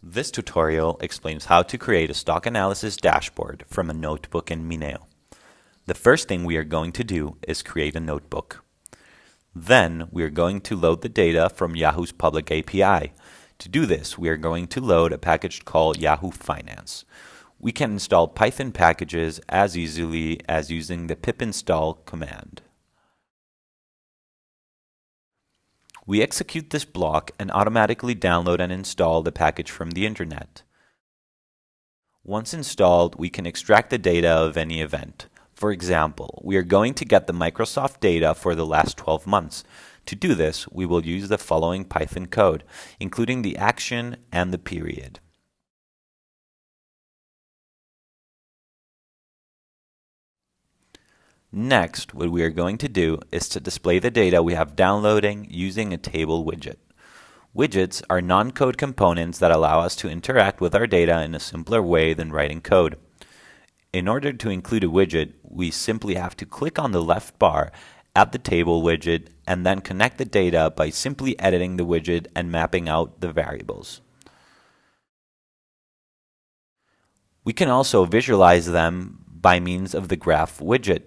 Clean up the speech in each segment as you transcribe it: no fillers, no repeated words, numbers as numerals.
This tutorial explains how to create a stock analysis dashboard from a notebook in Mineo. The first thing we are going to do is create a notebook. Then we are going to load the data from Yahoo's public API. To do this, we are going to load a package called Yahoo Finance. We can install Python packages as easily as using the pip install command. We execute this block and automatically download and install the package from the internet. Once installed, we can extract the data of any event. For example, we are going to get the Microsoft data for the last 12 months. To do this, we will use the following Python code, including the action and the period. Next, what we are going to do is to display the data we have downloading using a table widget. Widgets are non-code components that allow us to interact with our data in a simpler way than writing code. In order to include a widget, we simply have to click on the left bar at the table widget and then connect the data by simply editing the widget and mapping out the variables. We can also visualize them by means of the graph widget.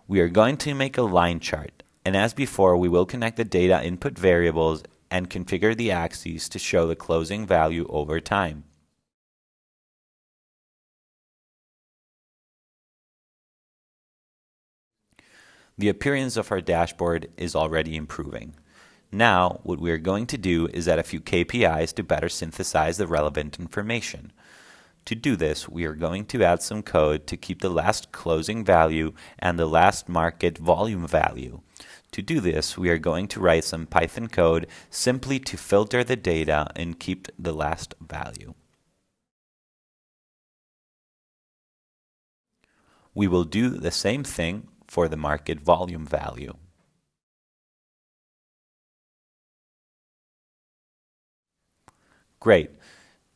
We are going to make a line chart, and as before, we will connect the data input variables and configure the axes to show the closing value over time. The appearance of our dashboard is already improving. Now, what we are going to do is add a few KPIs to better synthesize the relevant information. To do this, we are going to add some code to keep the last closing value and the last market volume value. To do this, we are going to write some Python code simply to filter the data and keep the last value. We will do the same thing for the market volume value. Great.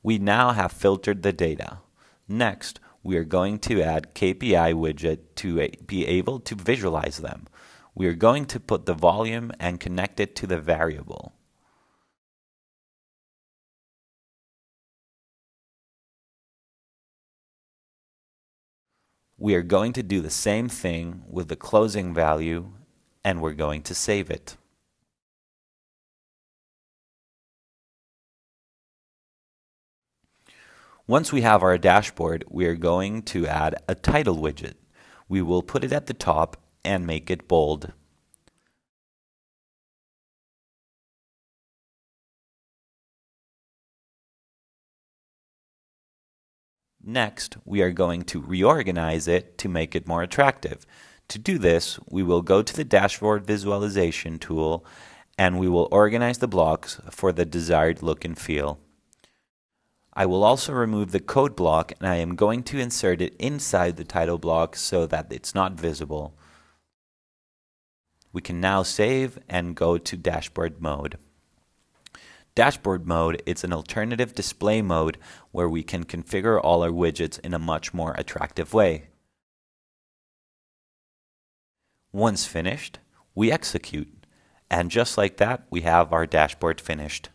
We now have filtered the data. Next, we are going to add KPI widget to be able to visualize them. We are going to put the volume and connect it to the variable. We are going to do the same thing with the closing value, and we're going to save it. Once we have our dashboard, we are going to add a title widget. We will put it at the top and make it bold. Next, we are going to reorganize it to make it more attractive. To do this, we will go to the dashboard visualization tool and we will organize the blocks for the desired look and feel. I will also remove the code block and I am going to insert it inside the title block so that it's not visible. We can now save and go to dashboard mode. Dashboard mode is an alternative display mode where we can configure all our widgets in a much more attractive way. Once finished, we execute, and just like that, we have our dashboard finished.